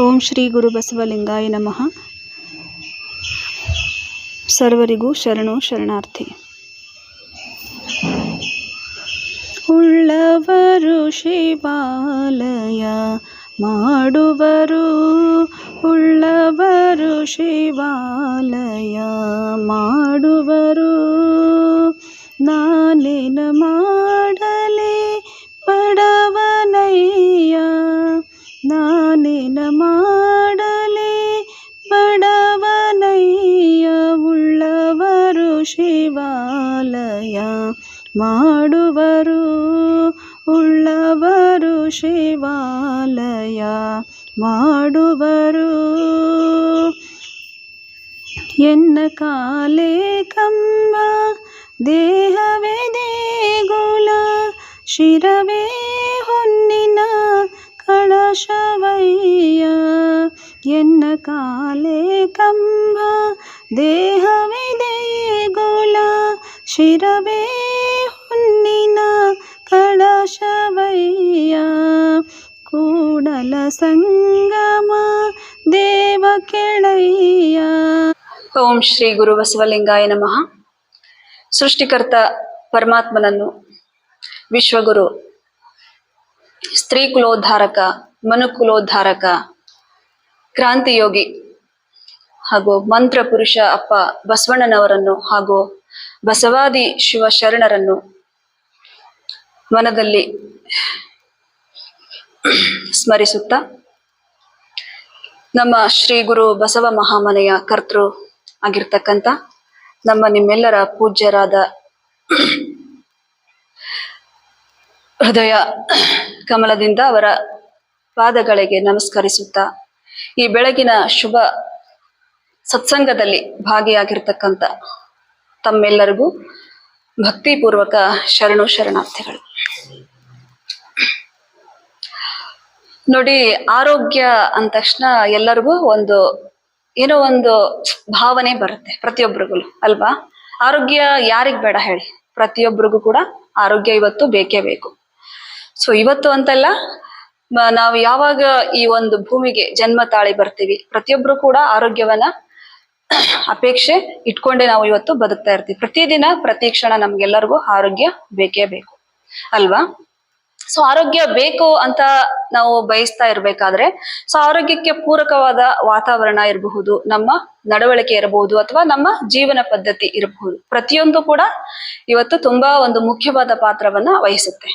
ಓಂ ಶ್ರೀ ಗುರು ಬಸವಲಿಂಗಾಯ ನಮಃ. ಸರ್ವರಿಗೂ ಶರಣು ಶರಣಾರ್ಥಿ. ಉಳ್ಳವರು ಶಿವಾಲಯ ಮಾಡುವರು, ಉಳ್ಳವರು ಶಿವಾಲಯ ಮಾಡುವರು. ನಾನೇನ ಮಾಡಲಿ ಬಡವನಯ್ಯ, ನಾನೇನ ಮಾಡಲಿ ಬಡವನಯ್ಯ. ಉಳ್ಳವರು ಶಿವಾಲಯ ಮಾಡುವರು, ಉಳ್ಳವರು ಶಿವಾಲಯ ಮಾಡುವರು. ಎನ್ನ ಕಾಲೇ ಕಂಬ ದೇಹವೇ ದೇಗುಲ, ಶಿರವೇ ಹೊನ್ನಿನ ಕಳಶವಯ್ಯ. ಎನ್ನ ಕಾಲೇ ಕಂಬ ದೇಹವೇ ದೇಗುಲ, ಶಿರವೇ ಹೊನ್ನಿನ ಕಳಶವಯ್ಯ. ಕೂಡಲ ಸಂಗಮ ದೇವ ಕೆಳಯ್ಯ. ಓಂ ಶ್ರೀ ಗುರು ಬಸವಲಿಂಗಾಯ ನಮಃ. ಸೃಷ್ಟಿಕರ್ತ ಪರಮಾತ್ಮನನ್ನು, ವಿಶ್ವಗುರು, ಸ್ತ್ರೀ ಕುಲೋದ್ಧಾರಕ, ಮನುಕುಲೋದ್ಧಾರಕ, ಕ್ರಾಂತಿಯೋಗಿ ಹಾಗೂ ಮಂತ್ರ ಪುರುಷ ಅಪ್ಪ ಬಸವಣ್ಣನವರನ್ನು ಹಾಗೂ ಬಸವಾದಿ ಶಿವಶರಣರನ್ನು ಮನದಲ್ಲಿ ಸ್ಮರಿಸುತ್ತಾ, ನಮ್ಮ ಶ್ರೀ ಗುರು ಬಸವ ಮಹಾಮನೆಯ ಕರ್ತೃ ಆಗಿರ್ತಕ್ಕಂಥ ನಮ್ಮ ನಿಮ್ಮೆಲ್ಲರ ಪೂಜ್ಯರಾದ ಹೃದಯ ಕಮಲದಿಂದ ಅವರ ಪಾದಗಳಿಗೆ ನಮಸ್ಕರಿಸುತ್ತಾ, ಈ ಬೆಳಗಿನ ಶುಭ ಸತ್ಸಂಗದಲ್ಲಿ ಭಾಗಿಯಾಗಿರ್ತಕ್ಕಂಥ ತಮ್ಮೆಲ್ಲರಿಗೂ ಭಕ್ತಿಪೂರ್ವಕ ಶರಣು ಶರಣಾರ್ಥಿಗಳು. ನೋಡಿ, ಆರೋಗ್ಯ ಅಂದ ತಕ್ಷಣ ಎಲ್ಲರಿಗೂ ಏನೋ ಒಂದು ಭಾವನೆ ಬರುತ್ತೆ, ಪ್ರತಿಯೊಬ್ಬರಿಗೂ ಅಲ್ವಾ? ಆರೋಗ್ಯ ಯಾರಿಗ್ ಬೇಡ ಹೇಳಿ? ಪ್ರತಿಯೊಬ್ಬರಿಗೂ ಕೂಡ ಆರೋಗ್ಯ ಇವತ್ತು ಬೇಕೇ ಬೇಕು. ಸೊ ಇವತ್ತು ಅಂತಲ್ಲ, ನಾವು ಯಾವಾಗ ಈ ಒಂದು ಭೂಮಿಗೆ ಜನ್ಮ ತಾಳಿ ಬರ್ತೀವಿ, ಪ್ರತಿಯೊಬ್ರು ಕೂಡ ಆರೋಗ್ಯವನ್ನ ಅಪೇಕ್ಷೆ ಇಟ್ಕೊಂಡೆ ನಾವು ಇವತ್ತು ಬದುಕ್ತಾ ಇರ್ತೀವಿ. ಪ್ರತಿದಿನ ಪ್ರತಿ ಕ್ಷಣ ನಮ್ಗೆಲ್ಲರಿಗೂ ಆರೋಗ್ಯ ಬೇಕೇ ಬೇಕು ಅಲ್ವಾ? ಸೊ ಆರೋಗ್ಯ ಬೇಕು ಅಂತ ನಾವು ಬಯಸ್ತಾ ಇರ್ಬೇಕಾದ್ರೆ, ಸೊ ಆರೋಗ್ಯಕ್ಕೆ ಪೂರಕವಾದ ವಾತಾವರಣ ಇರಬಹುದು, ನಮ್ಮ ನಡವಳಿಕೆ ಇರಬಹುದು, ಅಥವಾ ನಮ್ಮ ಜೀವನ ಪದ್ಧತಿ ಇರಬಹುದು. ಪ್ರತಿಯೊಂದು ಕೂಡ ಇವತ್ತು ತುಂಬಾ ಒಂದು ಮುಖ್ಯವಾದ ಪಾತ್ರವನ್ನ ವಹಿಸುತ್ತೆ.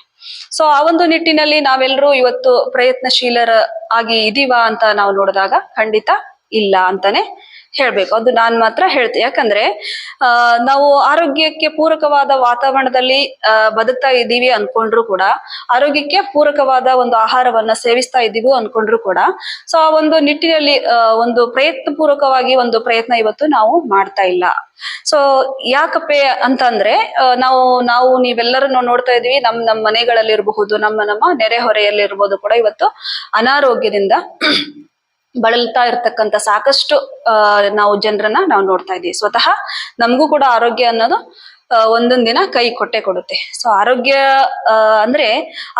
ಸೊ ಆ ಒಂದು ನಿಟ್ಟಿನಲ್ಲಿ ನಾವೆಲ್ಲರೂ ಇವತ್ತು ಪ್ರಯತ್ನಶೀಲರ ಆಗಿ ಇದೀವಾ ಅಂತ ನಾವು ನೋಡಿದಾಗ ಖಂಡಿತ ಇಲ್ಲ ಅಂತಾನೆ ಹೇಳ್ಬೇಕು. ಅದು ನಾನ್ ಮಾತ್ರ ಹೇಳ್ತೆ. ಯಾಕಂದ್ರೆ ನಾವು ಆರೋಗ್ಯಕ್ಕೆ ಪೂರಕವಾದ ವಾತಾವರಣದಲ್ಲಿ ಬದುಕ್ತಾ ಇದ್ದೀವಿ ಅನ್ಕೊಂಡ್ರು ಕೂಡ, ಆರೋಗ್ಯಕ್ಕೆ ಪೂರಕವಾದ ಒಂದು ಆಹಾರವನ್ನ ಸೇವಿಸ್ತಾ ಇದ್ದೀವಿ ಅನ್ಕೊಂಡ್ರು ಕೂಡ, ಸೊ ಆ ಒಂದು ನಿಟ್ಟಿನಲ್ಲಿ ಒಂದು ಪ್ರಯತ್ನ ಪೂರ್ವಕವಾಗಿ ಒಂದು ಪ್ರಯತ್ನ ಇವತ್ತು ನಾವು ಮಾಡ್ತಾ ಇಲ್ಲ. ಸೊ ಯಾಕಪ್ಪ ಅಂತಂದ್ರೆ, ನಾವು ನೀವೆಲ್ಲರೂ ನೋಡ್ತಾ ಇದೀವಿ, ನಮ್ಮ ಮನೆಗಳಲ್ಲಿ ಇರಬಹುದು, ನಮ್ಮ ನೆರೆಹೊರೆಯಲ್ಲಿ ಇರ್ಬೋದು ಕೂಡ ಇವತ್ತು ಅನಾರೋಗ್ಯದಿಂದ ಬಳಲ್ತಾ ಇರ್ತಕ್ಕಂಥ ಸಾಕಷ್ಟು ನಾವು ಜನರನ್ನ ನಾವು ನೋಡ್ತಾ ಇದ್ದೀವಿ. ಸ್ವತಃ ನಮಗೂ ಕೂಡ ಆರೋಗ್ಯ ಅನ್ನೋದು ಒಂದೊಂದ್ ದಿನ ಕೈ ಕೊಡುತ್ತೆ. ಸೊ ಆರೋಗ್ಯ ಅಂದ್ರೆ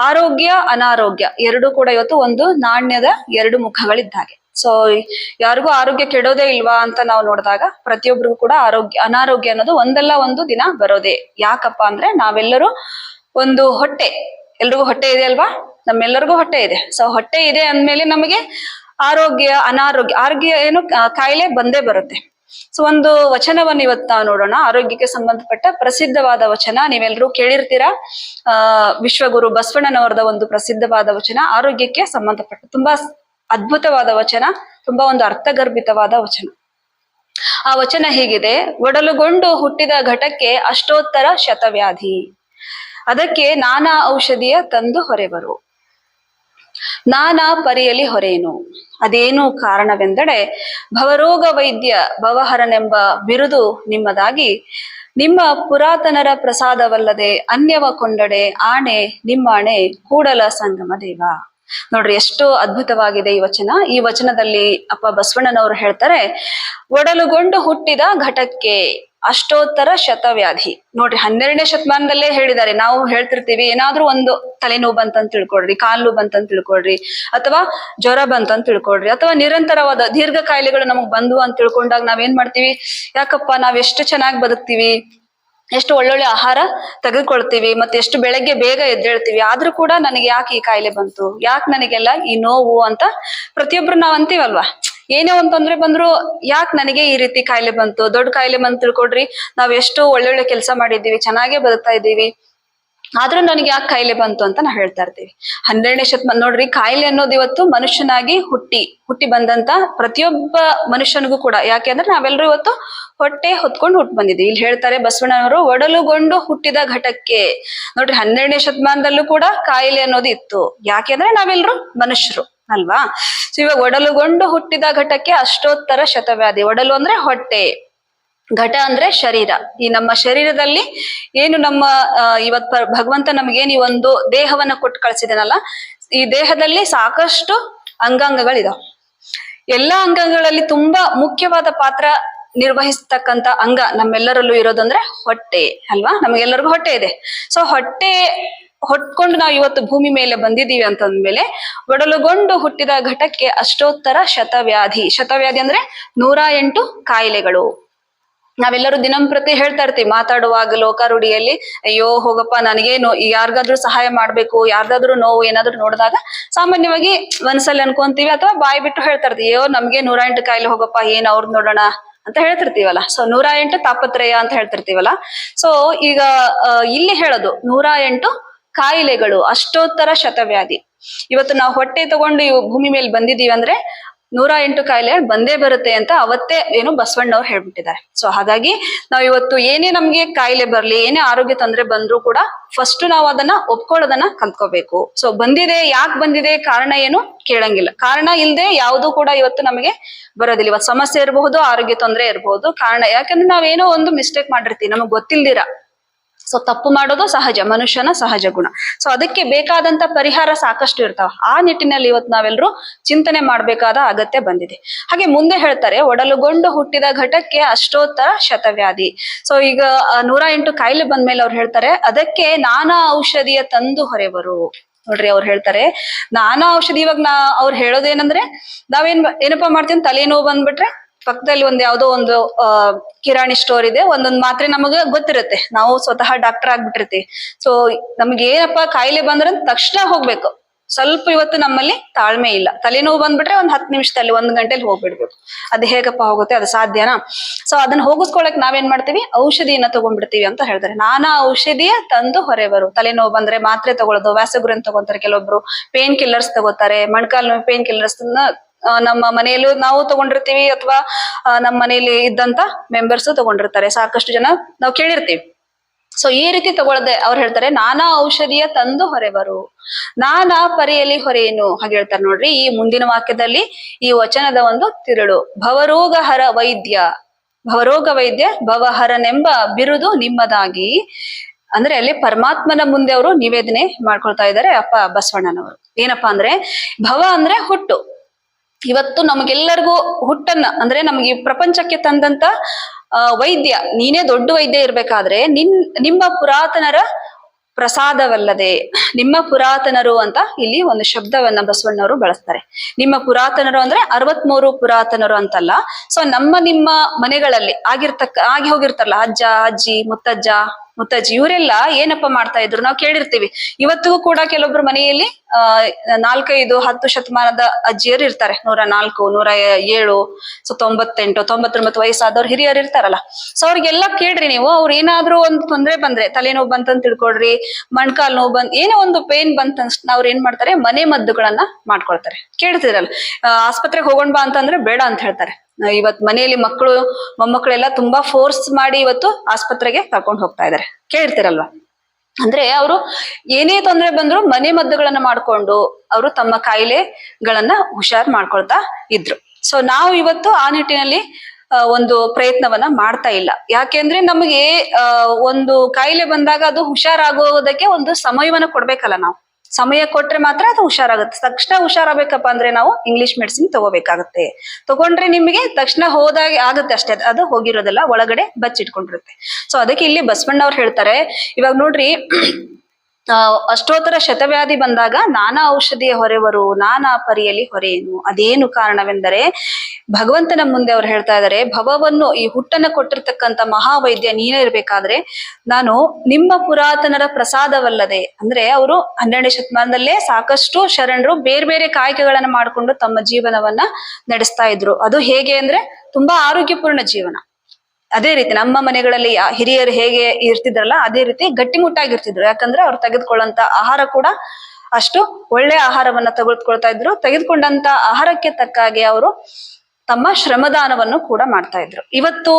ಆರೋಗ್ಯ ಅನಾರೋಗ್ಯ ಎರಡೂ ಕೂಡ ಇವತ್ತು ಒಂದು ನಾಣ್ಯದ ಎರಡು ಮುಖಗಳಿದ್ದಾಗೆ. ಸೊ ಯಾರಿಗೂ ಆರೋಗ್ಯ ಕೆಡೋದೇ ಇಲ್ವಾ ಅಂತ ನಾವು ನೋಡಿದಾಗ, ಪ್ರತಿಯೊಬ್ಬರಿಗೂ ಕೂಡ ಅನಾರೋಗ್ಯ ಅನ್ನೋದು ಒಂದಲ್ಲ ಒಂದು ದಿನ ಬರೋದೇ. ಯಾಕಪ್ಪ ಅಂದ್ರೆ ನಾವೆಲ್ಲರೂ ಒಂದು ಎಲ್ರಿಗೂ ಹೊಟ್ಟೆ ಇದೆ ಅಲ್ವಾ? ನಮ್ಮೆಲ್ಲರಿಗೂ ಹೊಟ್ಟೆ ಇದೆ. ಸೊ ಹೊಟ್ಟೆ ಇದೆ ಅಂದ್ಮೇಲೆ ನಮಗೆ ಆರೋಗ್ಯ ಏನು ಕಾಯಿಲೆ ಬಂದೇ ಬರುತ್ತೆ. ಸೊ ಒಂದು ವಚನವನ್ನು ಇವತ್ತು ನಾವು ನೋಡೋಣ. ಆರೋಗ್ಯಕ್ಕೆ ಸಂಬಂಧಪಟ್ಟ ಪ್ರಸಿದ್ಧವಾದ ವಚನ, ನೀವೆಲ್ಲರೂ ಕೇಳಿರ್ತೀರಾ. ವಿಶ್ವಗುರು ಬಸವಣ್ಣನವರದ ಒಂದು ಪ್ರಸಿದ್ಧವಾದ ವಚನ, ಆರೋಗ್ಯಕ್ಕೆ ಸಂಬಂಧಪಟ್ಟ ತುಂಬಾ ಅದ್ಭುತವಾದ ವಚನ, ತುಂಬಾ ಒಂದು ಅರ್ಥಗರ್ಭಿತವಾದ ವಚನ. ಆ ವಚನ ಹೀಗಿದೆ: ಒಡಲುಗೊಂಡು ಹುಟ್ಟಿದ ಘಟಕ್ಕೆ ಅಷ್ಟೋತ್ತರ ಶತವ್ಯಾಧಿ, ಅದಕ್ಕೆ ನಾನಾ ಔಷಧಿಯ ತಂದು ಹೊರೆವರು. ನಾನಾ ಪರಿಯಲಿ ಹೊರೇನು, ಅದೇನು ಕಾರಣವೆಂದಡೆ ಭವರೋಗ ವೈದ್ಯ ಭವಹರನೆಂಬ ಬಿರುದು ನಿಮ್ಮದಾಗಿ, ನಿಮ್ಮ ಪುರಾತನರ ಪ್ರಸಾದವಲ್ಲದೆ ಅನ್ಯವ ಕೊಂಡಡೆ ಆಣೆ ನಿಮ್ಮಾಣೆ ಕೂಡಲ ಸಂಗಮ ದೇವ. ನೋಡ್ರಿ ಎಷ್ಟು ಅದ್ಭುತವಾಗಿದೆ ಈ ವಚನ. ಈ ವಚನದಲ್ಲಿ ಅಪ್ಪ ಬಸವಣ್ಣನವರು ಹೇಳ್ತಾರೆ, ಒಡಲುಗೊಂಡು ಹುಟ್ಟಿದ ಘಟಕ್ಕೆ ಅಷ್ಟೋತ್ತರ ಶತವ್ಯಾಧಿ. ನೋಡ್ರಿ 12ನೇ ಶತಮಾನದಲ್ಲೇ ಹೇಳಿದ್ದಾರೆ. ನಾವು ಹೇಳ್ತಿರ್ತೀವಿ ಏನಾದ್ರೂ ಒಂದು ತಲೆನೋವು ಬಂತಂತ ತಿಳ್ಕೊಳ್ರಿ, ಕಾಲು ಬಂತಂತ ತಿಳ್ಕೊಳ್ರಿ, ಅಥವಾ ಜ್ವರ ಬಂತಂತ ತಿಳ್ಕೊಳ್ರಿ, ಅಥವಾ ನಿರಂತರವಾದ ದೀರ್ಘ ಕಾಯಿಲೆಗಳು ನಮಗ್ ಬಂದ್ವು ಅಂತ ತಿಳ್ಕೊಂಡಾಗ ನಾವೇನ್ ಮಾಡ್ತೀವಿ, ಯಾಕಪ್ಪ ನಾವ್ ಎಷ್ಟು ಚೆನ್ನಾಗಿ ಬದುಕ್ತೀವಿ, ಎಷ್ಟು ಒಳ್ಳೊಳ್ಳೆ ಆಹಾರ ತೆಗೆದುಕೊಳ್ತೀವಿ, ಮತ್ತೆ ಎಷ್ಟು ಬೆಳಗ್ಗೆ ಬೇಗ ಎದ್ದೇಳ್ತೀವಿ, ಆದ್ರೂ ಕೂಡ ನನಗೆ ಯಾಕೆ ಈ ಕಾಯಿಲೆ ಬಂತು, ಯಾಕೆ ನನಗೆಲ್ಲ ಈ ನೋವು ಅಂತ ಪ್ರತಿಯೊಬ್ರು ನಾವ್ ಅಂತೀವಲ್ವಾ. ಏನೇ ಒಂದ್ ತೊಂದ್ರೆ ಬಂದ್ರು ಯಾಕೆ ನನಗೆ ಈ ರೀತಿ ಕಾಯಿಲೆ ಬಂತು, ದೊಡ್ಡ ಕಾಯಿಲೆ ಬಂತು ತಿಳ್ಕೊಡ್ರಿ, ನಾವ್ ಎಷ್ಟು ಒಳ್ಳೊಳ್ಳೆ ಕೆಲಸ ಮಾಡಿದ್ದೀವಿ, ಚೆನ್ನಾಗೇ ಬದುಕ್ತಾ ಇದ್ದೀವಿ, ಆದ್ರೂ ನನಗೆ ಯಾಕೆ ಕಾಯಿಲೆ ಬಂತು ಅಂತ ನಾವ್ ಹೇಳ್ತಾ ಇರ್ತೀವಿ. 12ನೇ ಶತಮಾನ ನೋಡ್ರಿ, ಕಾಯಿಲೆ ಅನ್ನೋದು ಇವತ್ತು ಮನುಷ್ಯನಾಗಿ ಹುಟ್ಟಿ ಬಂದಂತ ಪ್ರತಿಯೊಬ್ಬ ಮನುಷ್ಯನಿಗೂ ಕೂಡ. ಯಾಕೆಂದ್ರೆ ನಾವೆಲ್ಲರೂ ಇವತ್ತು ಹೊಟ್ಟೆ ಹೊತ್ಕೊಂಡು ಹುಟ್ಟು ಬಂದಿದ್ದೀವಿ. ಇಲ್ಲಿ ಹೇಳ್ತಾರೆ ಬಸವಣ್ಣನವರು, ಒಡಲುಗೊಂಡು ಹುಟ್ಟಿದ ಘಟಕ್ಕೆ. ನೋಡ್ರಿ 12ನೇ ಶತಮಾನದಲ್ಲೂ ಕೂಡ ಕಾಯಿಲೆ ಅನ್ನೋದು ಇತ್ತು. ಯಾಕೆಂದ್ರೆ ನಾವೆಲ್ಲರೂ ಮನುಷ್ಯರು ಅಲ್ವಾ. ಸೊ ಇವಾಗ ಒಡಲುಗೊಂಡು ಹುಟ್ಟಿದ ಘಟಕ್ಕೆ ಅಷ್ಟೋತ್ತರ ಶತವ್ಯಾಧಿ. ಒಡಲು ಅಂದ್ರೆ ಹೊಟ್ಟೆ, ಘಟ ಅಂದ್ರೆ ಶರೀರ. ಈ ನಮ್ಮ ಶರೀರದಲ್ಲಿ ಏನು ನಮ್ಮ ಇವತ್ ಭಗವಂತ ನಮ್ಗೇನ್ ಈ ಒಂದು ದೇಹವನ್ನ ಕೊಟ್ಟು ಕಳ್ಸಿದನಲ್ಲ, ಈ ದೇಹದಲ್ಲಿ ಸಾಕಷ್ಟು ಅಂಗಾಂಗಗಳಿದಾವೆ. ಎಲ್ಲಾ ಅಂಗಾಂಗಗಳಲ್ಲಿ ತುಂಬಾ ಮುಖ್ಯವಾದ ಪಾತ್ರ ನಿರ್ವಹಿಸ್ತಕ್ಕಂತ ಅಂಗ ನಮ್ಮೆಲ್ಲರಲ್ಲೂ ಇರೋದಂದ್ರೆ ಹೊಟ್ಟೆ ಅಲ್ವಾ. ನಮಗೆಲ್ಲರಿಗೂ ಹೊಟ್ಟೆ ಇದೆ. ಸೊ ಹೊಟ್ಟೆ ಹೊಟ್ಕೊಂಡು ನಾವು ಇವತ್ತು ಭೂಮಿ ಮೇಲೆ ಬಂದಿದ್ದೀವಿ ಅಂತಂದ್ಮೇಲೆ, ಒಡಲುಗೊಂಡು ಹುಟ್ಟಿದ ಘಟಕ್ಕೆ ಅಷ್ಟೋತ್ತರ ಶತವ್ಯಾಧಿ. ಶತವ್ಯಾಧಿ ಅಂದ್ರೆ 108 ಕಾಯಿಲೆಗಳು. ನಾವೆಲ್ಲರೂ ದಿನಂಪ್ರತಿ ಹೇಳ್ತಾ ಇರ್ತೀವಿ ಮಾತಾಡುವಾಗ ಲೋಕಾರೂಢಿಯಲ್ಲಿ, ಅಯ್ಯೋ ಹೋಗಪ್ಪ ನನಗೇನು, ಯಾರಿಗಾದ್ರೂ ಸಹಾಯ ಮಾಡ್ಬೇಕು, ಯಾರ್ದಾದ್ರೂ ನೋವು ಏನಾದ್ರು ನೋಡಿದಾಗ ಸಾಮಾನ್ಯವಾಗಿ ಮನಸ್ಸಲ್ಲಿ ಅನ್ಕೊಂತೀವಿ ಅಥವಾ ಬಾಯಿ ಬಿಟ್ಟು ಹೇಳ್ತಾ ಇರ್ತೀವಿ, ಅಯ್ಯೋ ನಮ್ಗೆ 108 ಕಾಯಿಲೆ ಹೋಗಪ್ಪ, ಏನ್ ಅವ್ರದ್ ನೋಡೋಣ ಅಂತ ಹೇಳ್ತಿರ್ತೀವಲ್ಲ. ಸೊ 108 ತಾಪತ್ರಯ ಅಂತ ಹೇಳ್ತಿರ್ತೀವಲ್ಲ. ಸೊ ಈಗ ಇಲ್ಲಿ ಹೇಳೋದು 108 ಕಾಯಿಲೆಗಳು, ಅಷ್ಟೋತ್ತರ ಶತವ್ಯಾಧಿ. ಇವತ್ತು ನಾವು ಹೊಟ್ಟೆ ತಗೊಂಡು ಭೂಮಿ ಮೇಲೆ ಬಂದಿದೀವಿ ಅಂದ್ರೆ 108 ಕಾಯಿಲೆ ಬಂದೇ ಬರುತ್ತೆ ಅಂತ ಅವತ್ತೇ ಏನು ಬಸವಣ್ಣವ್ರು ಹೇಳ್ಬಿಟ್ಟಿದ್ದಾರೆ. ಸೊ ಹಾಗಾಗಿ ನಾವ್ ಇವತ್ತು ಏನೇ ನಮ್ಗೆ ಕಾಯಿಲೆ ಬರ್ಲಿ, ಏನೇ ಆರೋಗ್ಯ ತೊಂದ್ರೆ ಬಂದ್ರು ಕೂಡ ಫಸ್ಟ್ ನಾವು ಅದನ್ನ ಒಪ್ಕೊಳ್ಳೋದನ್ನ ಕಲ್ತ್ಕೋಬೇಕು. ಸೊ ಬಂದಿದೆ, ಯಾಕೆ ಬಂದಿದೆ, ಕಾರಣ ಏನು ಕೇಳಂಗಿಲ್ಲ. ಕಾರಣ ಇಲ್ದೆ ಯಾವುದು ಕೂಡ ಇವತ್ತು ನಮಗೆ ಬರೋದಿಲ್ಲ. ಇವತ್ತು ಸಮಸ್ಯೆ ಇರಬಹುದು, ಆರೋಗ್ಯ ತೊಂದ್ರೆ ಇರಬಹುದು, ಕಾರಣ ಯಾಕಂದ್ರೆ ನಾವೇನೋ ಒಂದು ಮಿಸ್ಟೇಕ್ ಮಾಡಿರ್ತೀವಿ ನಮಗ್ ಗೊತ್ತಿಲ್ದಿರ. ಸೊ ತಪ್ಪು ಮಾಡೋದು ಸಹಜ, ಮನುಷ್ಯನ ಸಹಜ ಗುಣ. ಸೊ ಅದಕ್ಕೆ ಬೇಕಾದಂತ ಪರಿಹಾರ ಸಾಕಷ್ಟು ಇರ್ತಾವ. ಆ ನಿಟ್ಟಿನಲ್ಲಿ ಇವತ್ತು ನಾವೆಲ್ಲರೂ ಚಿಂತನೆ ಮಾಡ್ಬೇಕಾದ ಅಗತ್ಯ ಬಂದಿದೆ. ಹಾಗೆ ಮುಂದೆ ಹೇಳ್ತಾರೆ, ಒಡಲುಗೊಂಡು ಹುಟ್ಟಿದ ಘಟಕ್ಕೆ ಅಷ್ಟೋತ್ತರ ಶತವ್ಯಾಧಿ. ಸೊ ಈಗ 108 ಕಾಯಿಲೆ ಬಂದ್ಮೇಲೆ ಅವ್ರು ಹೇಳ್ತಾರೆ, ಅದಕ್ಕೆ ನಾನಾ ಔಷಧಿಯ ತಂದು ಹೊರೆವರು. ನೋಡ್ರಿ ಅವ್ರು ಹೇಳ್ತಾರೆ ನಾನಾ ಔಷಧಿ. ಇವಾಗ ಅವ್ರು ಹೇಳೋದೇನಂದ್ರೆ, ಏನಪ್ಪಾ ಮಾಡ್ತೀವಿ, ತಲೆನೋವು ಬಂದ್ಬಿಟ್ರೆ ಪಕ್ಕದಲ್ಲಿ ಯಾವ್ದೋ ಒಂದು ಕಿರಾಣಿ ಸ್ಟೋರ್ ಇದೆ, ಒಂದೊಂದ್ ಮಾತ್ರೆ ನಮಗೆ ಗೊತ್ತಿರುತ್ತೆ, ನಾವು ಸ್ವತಃ ಡಾಕ್ಟರ್ ಆಗ್ಬಿಟ್ಟಿರ್ತೀವಿ. ಸೊ ನಮ್ಗೆ ಏನಪ್ಪಾ ಕಾಯಿಲೆ ಬಂದ್ರೆ ತಕ್ಷಣ ಹೋಗ್ಬೇಕು. ಸ್ವಲ್ಪ ಇವತ್ತು ನಮ್ಮಲ್ಲಿ ತಾಳ್ಮೆ ಇಲ್ಲ. ತಲೆನೋವು ಬಂದ್ಬಿಟ್ರೆ 10 ನಿಮಿಷದಲ್ಲಿ 1 ಗಂಟೆಲಿ ಹೋಗ್ಬಿಡ್ಬೇಕು. ಅದು ಹೇಗಪ್ಪ ಹೋಗುತ್ತೆ, ಅದು ಸಾಧ್ಯನಾ? ಸೊ ಅದನ್ನ ಹೋಗಿಸ್ಕೊಳಕ್ ನಾವೇನ್ ಮಾಡ್ತೀವಿ, ಔಷಧಿಯನ್ನ ತಗೊಂಡ್ಬಿಡ್ತೀವಿ ಅಂತ ಹೇಳ್ತಾರೆ. ನಾನಾ ಔಷಧಿಯ ತಂದು ಹೊರೆವರು. ತಲೆನೋವು ಬಂದ್ರೆ ಮಾತ್ರೆ ತಗೊಳ್ಳೋದು, ವ್ಯಾಸಗುರನ್ ತಗೋತಾರೆ, ಕೆಲವೊಬ್ರು ಪೇನ್ ಕಿಲ್ಲರ್ಸ್ ತಗೋತಾರೆ. ಮೊಣಕಾಲ್ ನೋವು ಪೇನ್ ಕಿಲ್ಲರ್ಸ್ ನಮ್ಮ ಮನೆಯಲ್ಲೂ ನಾವು ತಗೊಂಡಿರ್ತೀವಿ, ಅಥವಾ ನಮ್ಮ ಮನೆಯಲ್ಲಿ ಇದ್ದಂತ ಮೆಂಬರ್ಸ್ ತಗೊಂಡಿರ್ತಾರೆ. ಸಾಕಷ್ಟು ಜನ ನಾವು ಕೇಳಿರ್ತೀವಿ. ಸೊ ಈ ರೀತಿ ತಗೊಳ್ಳದೆ ಅವ್ರು ಹೇಳ್ತಾರೆ, ನಾನಾ ಔಷಧಿಯ ತಂದು ಹೊರೆವರು, ನಾನಾ ಪರಿಯಲ್ಲಿ ಹೊರೆಯೇನು. ಹಾಗೆ ಹೇಳ್ತಾರೆ ನೋಡ್ರಿ ಈ ಮುಂದಿನ ವಾಕ್ಯದಲ್ಲಿ, ಈ ವಚನದ ಒಂದು ತಿರುಳು. ಭವರೋಗಹರ ವೈದ್ಯ, ಭವರೋಗ ವೈದ್ಯ ಭವಹರನೆಂಬ ಬಿರುದು ನಿಮ್ಮದಾಗಿ. ಅಂದ್ರೆ ಅಲ್ಲಿ ಪರಮಾತ್ಮನ ಮುಂದೆ ಅವರು ನಿವೇದನೆ ಮಾಡ್ಕೊಳ್ತಾ ಇದ್ದಾರೆ ಅಪ್ಪ ಬಸವಣ್ಣನವರು. ಏನಪ್ಪಾ ಅಂದ್ರೆ, ಭವ ಅಂದ್ರೆ ಹುಟ್ಟು. ಇವತ್ತು ನಮಗೆಲ್ಲರಿಗೂ ಹುಟ್ಟನ್ನ ಅಂದ್ರೆ ನಮ್ಗೆ ಈ ಪ್ರಪಂಚಕ್ಕೆ ತಂದಂತ ವೈದ್ಯ, ನೀನೇ ದೊಡ್ಡ ವೈದ್ಯ ಇರ್ಬೇಕಾದ್ರೆ ನಿಮ್ಮ ಪುರಾತನರ ಪ್ರಸಾದವಲ್ಲದೆ, ನಿಮ್ಮ ಪುರಾತನರು ಅಂತ ಇಲ್ಲಿ ಒಂದು ಶಬ್ದವನ್ನ ಬಸವಣ್ಣವರು ಬಳಸ್ತಾರೆ. ನಿಮ್ಮ ಪುರಾತನರು ಅಂದ್ರೆ 63 ಪುರಾತನರು ಅಂತಲ್ಲ. ಸೊ ನಿಮ್ಮ ಮನೆಗಳಲ್ಲಿ ಆಗಿ ಹೋಗಿರ್ತಾರಲ್ಲ ಅಜ್ಜ, ಅಜ್ಜಿ, ಮುತ್ತಜ್ಜಿ ಇವರೆಲ್ಲ ಏನಪ್ಪಾ ಮಾಡ್ತಾ ಇದ್ರು ನಾವು ಕೇಳಿರ್ತೀವಿ. ಇವತ್ತಿಗೂ ಕೂಡ ಕೆಲವೊಬ್ರು ಮನೆಯಲ್ಲಿ 4, 5, 10 ಶತಮಾನದ ಅಜ್ಜಿಯರು ಇರ್ತಾರೆ. 104, 107, ಸೊ 98, 99 ವಯಸ್ಸಾದವ್ರು ಹಿರಿಯರು ಇರ್ತಾರಲ್ಲ. ಸೊ ಅವ್ರಿಗೆಲ್ಲ ಕೇಳ್ರಿ ನೀವು, ಅವ್ರು ಏನಾದ್ರೂ ಒಂದು ತೊಂದ್ರೆ ಬಂದ್ರೆ, ತಲೆನೋವು ಬಂತಂತ ತಿಳ್ಕೊಳ್ರಿ, ಮೊಣಕಾಲ್ ನೋವು ಏನೋ ಒಂದು ಪೇನ್ ಬಂತ ಅವ್ರು ಏನ್ ಮಾಡ್ತಾರೆ, ಮನೆ ಮದ್ದುಗಳನ್ನ ಮಾಡ್ಕೊಳ್ತಾರೆ. ಕೇಳ್ತಿರಲ್ಲ, ಆಸ್ಪತ್ರೆಗೆ ಹೋಗೋಣ ಬಾ ಅಂತಂದ್ರೆ ಬೇಡ ಅಂತ ಹೇಳ್ತಾರೆ. ಇವತ್ ಮನೆಯಲ್ಲಿ ಮೊಮ್ಮಕ್ಕಳೆಲ್ಲ ತುಂಬಾ ಫೋರ್ಸ್ ಮಾಡಿ ಇವತ್ತು ಆಸ್ಪತ್ರೆಗೆ ಕರ್ಕೊಂಡು ಹೋಗ್ತಾ ಇದಾರೆ. ಕೇಳ್ತಿರಲ್ವಾ? ಅಂದ್ರೆ ಅವರು ಏನೇ ತೊಂದರೆ ಬಂದ್ರು ಮನೆ ಮದ್ದುಗಳನ್ನ ಮಾಡ್ಕೊಂಡು ಅವರು ತಮ್ಮ ಕಾಯಿಲೆಗಳನ್ನ ಹುಷಾರ್ ಮಾಡ್ಕೊಳ್ತಾ ಇದ್ರು. ಸೊ ನಾವು ಇವತ್ತು ಆ ನಿಟ್ಟಿನಲ್ಲಿ ಒಂದು ಪ್ರಯತ್ನವನ್ನ ಮಾಡ್ತಾ ಇಲ್ಲ. ಯಾಕೆಂದ್ರೆ ನಮಗೆ ಒಂದು ಕಾಯಿಲೆ ಬಂದಾಗ ಅದು ಹುಷಾರಾಗೋದಕ್ಕೆ ಒಂದು ಸಮಯವನ್ನ ಕೊಡ್ಬೇಕಲ್ಲ ನಾವು. ಸಮಯ ಕೊಟ್ರೆ ಮಾತ್ರ ಅದು ಹುಷಾರಾಗುತ್ತೆ. ತಕ್ಷಣ ಹುಷಾರಾಗಬೇಕಪ್ಪ ಅಂದ್ರೆ ನಾವು ಇಂಗ್ಲಿಷ್ ಮೆಡಿಸಿನ್ ತಗೋಬೇಕಾಗತ್ತೆ. ತಗೊಂಡ್ರೆ ನಿಮಗೆ ತಕ್ಷಣ ಹೋದಾಗ ಆಗುತ್ತೆ ಅಷ್ಟೇ, ಅದು ಹೋಗಿರೋದಲ್ಲ, ಒಳಗಡೆ ಬಚ್ಚಿಟ್ಕೊಂಡಿರುತ್ತೆ. ಸೊ ಅದಕ್ಕೆ ಇಲ್ಲಿ ಬಸವಣ್ಣವ್ರು ಹೇಳ್ತಾರೆ, ಇವಾಗ ನೋಡ್ರಿ ಅಷ್ಟೋತ್ತರ ಶತವ್ಯಾಧಿ ಬಂದಾಗ ನಾನಾ ಔಷಧಿಯ ಹೊರೆವರು ನಾನಾ ಪರಿಯಲ್ಲಿ ಹೊರೆಯೇನು. ಅದೇನು ಕಾರಣವೆಂದರೆ ಭಗವಂತನ ಮುಂದೆ ಅವ್ರು ಹೇಳ್ತಾ ಇದ್ದಾರೆ, ಭವವನ್ನು ಈ ಹುಟ್ಟನ್ನ ಕೊಟ್ಟಿರ್ತಕ್ಕಂಥ ಮಹಾವೈದ್ಯ ನೀನೇ ಇರ್ಬೇಕಾದ್ರೆ ನಾನು ನಿಮ್ಮ ಪುರಾತನರ ಪ್ರಸಾದವಲ್ಲದೆ, ಅಂದ್ರೆ ಅವರು 12ನೇ ಶತಮಾನದಲ್ಲೇ ಸಾಕಷ್ಟು ಶರಣರು ಬೇರೆ ಬೇರೆ ಕಾಯಕಗಳನ್ನ ಮಾಡಿಕೊಂಡು ತಮ್ಮ ಜೀವನವನ್ನ ನಡೆಸ್ತಾ ಇದ್ರು. ಅದು ಹೇಗೆ ಅಂದ್ರೆ ತುಂಬಾ ಆರೋಗ್ಯಪೂರ್ಣ ಜೀವನ. ಅದೇ ರೀತಿ ನಮ್ಮ ಮನೆಗಳಲ್ಲಿ ಹಿರಿಯರು ಹೇಗೆ ಇರ್ತಿದ್ರಲ್ಲ ಅದೇ ರೀತಿ ಗಟ್ಟಿಮುಟ್ಟಾಗಿರ್ತಿದ್ರು. ಯಾಕಂದ್ರೆ ಅವ್ರು ತೆಗೆದುಕೊಳ್ಳುವಂತ ಆಹಾರ ಕೂಡ ಅಷ್ಟು ಒಳ್ಳೆ ಆಹಾರವನ್ನ ತೆಗೆದುಕೊಳ್ತಾ ಇದ್ರು. ತೆಗೆದುಕೊಂಡಂತ ಆಹಾರಕ್ಕೆ ತಕ್ಕ ಹಾಗೆ ಅವರು ತಮ್ಮ ಶ್ರಮದಾನವನ್ನು ಕೂಡ ಮಾಡ್ತಾ ಇದ್ರು. ಇವತ್ತು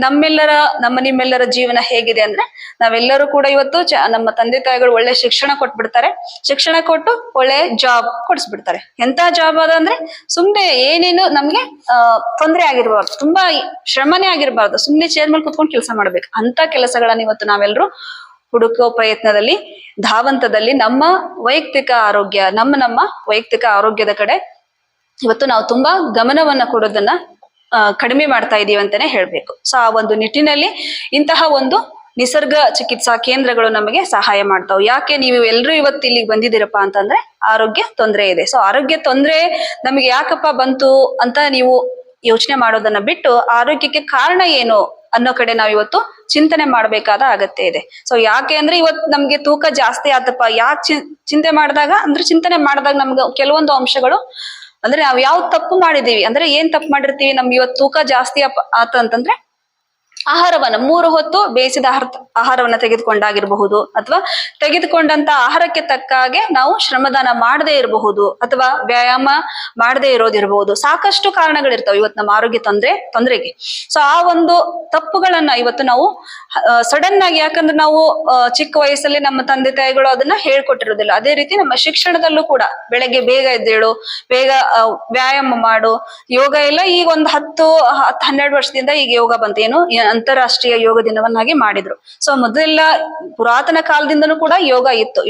ನಿಮ್ಮೆಲ್ಲರ ಜೀವನ ಹೇಗಿದೆ ಅಂದ್ರೆ ನಾವೆಲ್ಲರೂ ಕೂಡ ಇವತ್ತು ನಮ್ಮ ತಂದೆ ತಾಯಿಗಳು ಒಳ್ಳೆ ಶಿಕ್ಷಣ ಕೊಟ್ಬಿಡ್ತಾರೆ. ಶಿಕ್ಷಣ ಕೊಟ್ಟು ಒಳ್ಳೆ ಜಾಬ್ ಕೊಡಿಸ್ಬಿಡ್ತಾರೆ. ಎಂತ ಜಾಬ್ ಅದಂದ್ರೆ ಸುಮ್ನೆ ಏನೇನು ನಮ್ಗೆ ತೊಂದರೆ ಆಗಿರ್ಬಾರ್ದು, ತುಂಬಾ ಶ್ರಮನೇ ಆಗಿರ್ಬಾರ್ದು, ಸುಮ್ನೆ ಚೇರ್ ಮೇಲೆ ಕುತ್ಕೊಂಡು ಕೆಲಸ ಮಾಡ್ಬೇಕು ಅಂತ ಕೆಲಸಗಳನ್ನ ಇವತ್ತು ನಾವೆಲ್ಲರೂ ಹುಡುಕೋ ಪ್ರಯತ್ನದಲ್ಲಿ, ಧಾವಂತದಲ್ಲಿ ನಮ್ಮ ವೈಯಕ್ತಿಕ ಆರೋಗ್ಯ, ನಮ್ಮ ವೈಯಕ್ತಿಕ ಆರೋಗ್ಯದ ಕಡೆ ಇವತ್ತು ನಾವು ತುಂಬಾ ಗಮನವನ್ನ ಕೊಡೋದನ್ನ ಕಡಿಮೆ ಮಾಡ್ತಾ ಇದೀವಿ ಅಂತಾನೆ ಹೇಳ್ಬೇಕು. ಸೊ ಆ ಒಂದು ನಿಟ್ಟಿನಲ್ಲಿ ಇಂತಹ ಒಂದು ನಿಸರ್ಗ ಚಿಕಿತ್ಸಾ ಕೇಂದ್ರಗಳು ನಮಗೆ ಸಹಾಯ ಮಾಡ್ತಾವೆ. ಯಾಕೆ ನೀವು ಎಲ್ರು ಇವತ್ತು ಇಲ್ಲಿಗೆ ಬಂದಿದ್ದೀರಪ್ಪ ಅಂತಂದ್ರೆ ಆರೋಗ್ಯ ತೊಂದರೆ ಇದೆ. ಸೊ ಆರೋಗ್ಯ ತೊಂದರೆ ನಮಗೆ ಯಾಕಪ್ಪ ಬಂತು ಅಂತ ನೀವು ಯೋಚನೆ ಮಾಡೋದನ್ನ ಬಿಟ್ಟು ಆರೋಗ್ಯಕ್ಕೆ ಕಾರಣ ಏನು ಅನ್ನೋ ಕಡೆ ನಾವು ಇವತ್ತು ಚಿಂತನೆ ಮಾಡ್ಬೇಕಾದ ಅಗತ್ಯ ಇದೆ. ಸೊ ಯಾಕೆ ಅಂದ್ರೆ ಇವತ್ತು ನಮ್ಗೆ ತೂಕ ಜಾಸ್ತಿ ಆತಪ್ಪ, ಯಾಕೆ ಚಿಂತೆ ಮಾಡಿದಾಗ ನಮ್ಗೆ ಕೆಲವೊಂದು ಅಂಶಗಳು ಅಂದ್ರೆ ನಾವ್ ಯಾವ ತಪ್ಪು ಮಾಡಿದೀವಿ ಅಂದ್ರೆ ಏನ್ ತಪ್ಪು ಮಾಡಿರ್ತೀವಿ, ನಮ್ಗೆ ಇವತ್ತು ತೂಕ ಜಾಸ್ತಿ ಆತ ಅಂತಂದ್ರೆ ಆಹಾರವನ್ನ 3 ಹೊತ್ತು ಬೇಯಿಸಿದ ಆಹಾರವನ್ನ ತೆಗೆದುಕೊಂಡಾಗಿರಬಹುದು, ಅಥವಾ ತೆಗೆದುಕೊಂಡಂತ ಆಹಾರಕ್ಕೆ ತಕ್ಕ ಹಾಗೆ ನಾವು ಶ್ರಮದಾನ ಮಾಡದೇ ಇರಬಹುದು, ಅಥವಾ ವ್ಯಾಯಾಮ ಮಾಡದೇ ಇರೋದಿರಬಹುದು. ಸಾಕಷ್ಟು ಕಾರಣಗಳಿರ್ತಾವೆ ಇವತ್ತು ನಮ್ಮ ಆರೋಗ್ಯ ತೊಂದರೆಗೆ. ಸೊ ಆ ಒಂದು ತಪ್ಪುಗಳನ್ನ ಇವತ್ತು ನಾವು ಸಡನ್ ಆಗಿ, ಯಾಕಂದ್ರೆ ನಾವು ಚಿಕ್ಕ ವಯಸ್ಸಲ್ಲಿ ನಮ್ಮ ತಂದೆ ತಾಯಿಗಳು ಅದನ್ನ ಹೇಳ್ಕೊಟ್ಟಿರೋದಿಲ್ಲ. ಅದೇ ರೀತಿ ನಮ್ಮ ಶಿಕ್ಷಣದಲ್ಲೂ ಕೂಡ ಬೆಳಗ್ಗೆ ಬೇಗ ಎದ್ದೇಳು, ಬೇಗ ವ್ಯಾಯಾಮ ಮಾಡು, ಯೋಗ ಎಲ್ಲ ಈಗ ಒಂದು 10-12 ವರ್ಷದಿಂದ ಈಗ ಯೋಗ ಬಂತು. ಏನು ಅಂತಾರಾಷ್ಟ್ರೀಯ ಯೋಗ ದಿನವನ್ನಾಗಿ ಮಾಡಿದ್ರು. ಸೊ ಮೊದಲೆಲ್ಲ ಪುರಾತನ ಕಾಲದಿಂದನೂ ಕೂಡ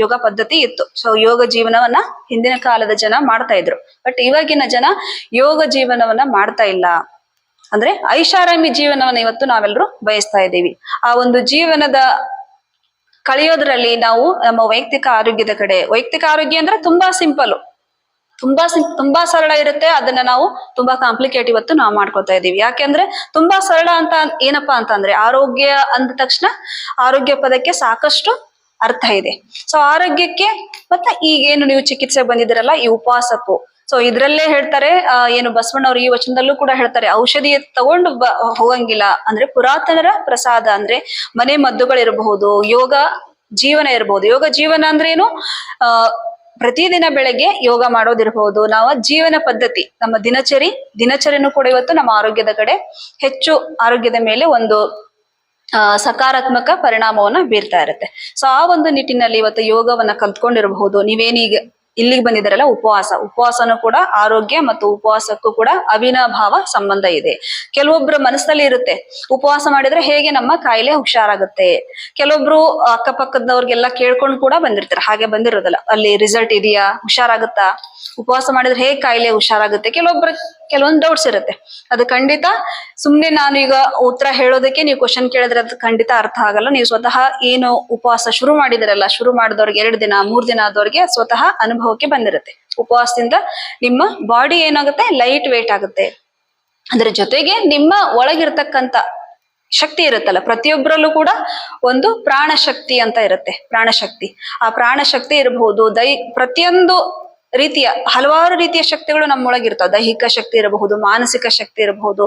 ಯೋಗ ಪದ್ಧತಿ ಇತ್ತು. ಸೊ ಯೋಗ ಜೀವನವನ್ನ ಹಿಂದಿನ ಕಾಲದ ಜನ ಮಾಡ್ತಾ ಇದ್ರು. ಬಟ್ ಇವಾಗಿನ ಜನ ಯೋಗ ಜೀವನವನ್ನ ಮಾಡ್ತಾ ಇಲ್ಲ. ಅಂದ್ರೆ ಐಷಾರಾಮಿ ಜೀವನವನ್ನ ಇವತ್ತು ನಾವೆಲ್ಲರೂ ಬಯಸ್ತಾ ಇದ್ದೀವಿ. ಆ ಒಂದು ಜೀವನದ ಕಳೆಯೋದ್ರಲ್ಲಿ ನಾವು ನಮ್ಮ ವೈಯಕ್ತಿಕ ಆರೋಗ್ಯ ಅಂದ್ರೆ ತುಂಬಾ ಸಿಂಪಲ್, ತುಂಬಾ ಸರಳ ಇರುತ್ತೆ. ಅದನ್ನ ನಾವು ತುಂಬಾ ಕಾಂಪ್ಲಿಕೇಟ್ ಇವತ್ತು ನಾವು ಮಾಡ್ಕೊತಾ ಇದೀವಿ. ಯಾಕೆಂದ್ರೆ ತುಂಬಾ ಸರಳ ಅಂತ ಏನಪ್ಪಾ ಅಂತಂದ್ರೆ ಆರೋಗ್ಯ ಅಂದ ತಕ್ಷಣ ಆರೋಗ್ಯ ಪದಕ್ಕೆ ಸಾಕಷ್ಟು ಅರ್ಥ ಇದೆ. ಸೊ ಆರೋಗ್ಯಕ್ಕೆ ಮತ್ತೆ ಈಗೇನು ನೀವು ಚಿಕಿತ್ಸೆ ಬಂದಿದ್ದೀರಲ್ಲ ಈ ಉಪವಾಸಕ್ಕೂ, ಸೊ ಇದ್ರಲ್ಲೇ ಹೇಳ್ತಾರೆ, ಏನು ಬಸವಣ್ಣವ್ರು ಈ ವಚನದಲ್ಲೂ ಕೂಡ ಹೇಳ್ತಾರೆ, ಔಷಧಿ ತಗೊಂಡು ಹೋಗಂಗಿಲ್ಲ. ಅಂದ್ರೆ ಪುರಾತನರ ಪ್ರಸಾದ ಅಂದ್ರೆ ಮನೆ ಮದ್ದುಗಳಿರಬಹುದು, ಯೋಗ ಜೀವನ ಇರಬಹುದು. ಯೋಗ ಜೀವನ ಅಂದ್ರೆ ಏನು, ಪ್ರತಿದಿನ ಬೆಳಗ್ಗೆ ಯೋಗ ಮಾಡೋದಿರಬಹುದು. ನಾವು ಜೀವನ ಪದ್ಧತಿ, ನಮ್ಮ ದಿನಚರಿನೂ ಕೂಡ ಇವತ್ತು ನಮ್ಮ ಆರೋಗ್ಯದ ಕಡೆ ಹೆಚ್ಚು ಆರೋಗ್ಯದ ಮೇಲೆ ಒಂದು ಸಕಾರಾತ್ಮಕ ಪರಿಣಾಮವನ್ನ ಬೀರ್ತಾ ಇರುತ್ತೆ. ಸೊ ಆ ಒಂದು ನಿಟ್ಟಿನಲ್ಲಿ ಇವತ್ತು ಯೋಗವನ್ನ ಕಲ್ತ್ಕೊಂಡಿರಬಹುದು. ನೀವೇನೀಗ ಇಲ್ಲಿಗೆ ಬಂದಿದ್ದಾರಲ್ಲ ಉಪವಾಸನೂ ಕೂಡ ಆರೋಗ್ಯ ಮತ್ತು ಉಪವಾಸಕ್ಕೂ ಕೂಡ ಅವಿನಾಭಾವ ಸಂಬಂಧ ಇದೆ. ಕೆಲವೊಬ್ರ ಮನಸ್ಸಲ್ಲಿ ಇರುತ್ತೆ, ಉಪವಾಸ ಮಾಡಿದ್ರೆ ಹೇಗೆ ನಮ್ಮ ಕಾಯಿಲೆ ಹುಷಾರಾಗುತ್ತೆ. ಕೆಲವೊಬ್ರು ಅಕ್ಕಪಕ್ಕದವ್ರಿಗೆಲ್ಲ ಕೇಳ್ಕೊಂಡು ಕೂಡ ಬಂದಿರ್ತಾರೆ, ಹಾಗೆ ಬಂದಿರೋದಲ್ಲ, ಅಲ್ಲಿ ರಿಸಲ್ಟ್ ಇದೆಯಾ, ಹುಷಾರಾಗುತ್ತಾ, ಉಪವಾಸ ಮಾಡಿದ್ರೆ ಹೇಗೆ ಕಾಯಿಲೆ ಹುಷಾರಾಗುತ್ತೆ. ಕೆಲವೊಂದು ಡೌಟ್ಸ್ ಇರುತ್ತೆ. ಅದು ಖಂಡಿತ ಸುಮ್ನೆ ನಾನು ಈಗ ಉತ್ತರ ಹೇಳೋದಕ್ಕೆ ನೀವು ಕ್ವಶನ್ ಕೇಳಿದ್ರೆ ಅದು ಖಂಡಿತ ಅರ್ಥ ಆಗಲ್ಲ. ನೀವು ಸ್ವತಃ ಏನು ಉಪವಾಸ ಶುರು ಮಾಡಿದವ್ರಿಗೆ 2 ದಿನ 3 ದಿನ ಆದವ್ರಿಗೆ ಸ್ವತಃ ಅನುಭವಕ್ಕೆ ಬಂದಿರುತ್ತೆ. ಉಪವಾಸದಿಂದ ನಿಮ್ಮ ಬಾಡಿ ಏನಾಗುತ್ತೆ, ಲೈಟ್ ವೇಟ್ ಆಗುತ್ತೆ. ಅದ್ರ ಜೊತೆಗೆ ನಿಮ್ಮ ಒಳಗಿರ್ತಕ್ಕಂಥ ಶಕ್ತಿ ಇರುತ್ತಲ್ಲ, ಪ್ರತಿಯೊಬ್ಬರಲ್ಲೂ ಕೂಡ ಒಂದು ಪ್ರಾಣ ಶಕ್ತಿ ಅಂತ ಇರುತ್ತೆ. ಆ ಪ್ರಾಣ ಶಕ್ತಿ ಇರಬಹುದು, ಪ್ರತಿಯೊಂದು ರೀತಿಯ ಹಲವಾರು ರೀತಿಯ ಶಕ್ತಿಗಳು ನಮ್ಮೊಳಗಿರ್ತಾವ. ದೈಹಿಕ ಶಕ್ತಿ ಇರಬಹುದು, ಮಾನಸಿಕ ಶಕ್ತಿ ಇರಬಹುದು,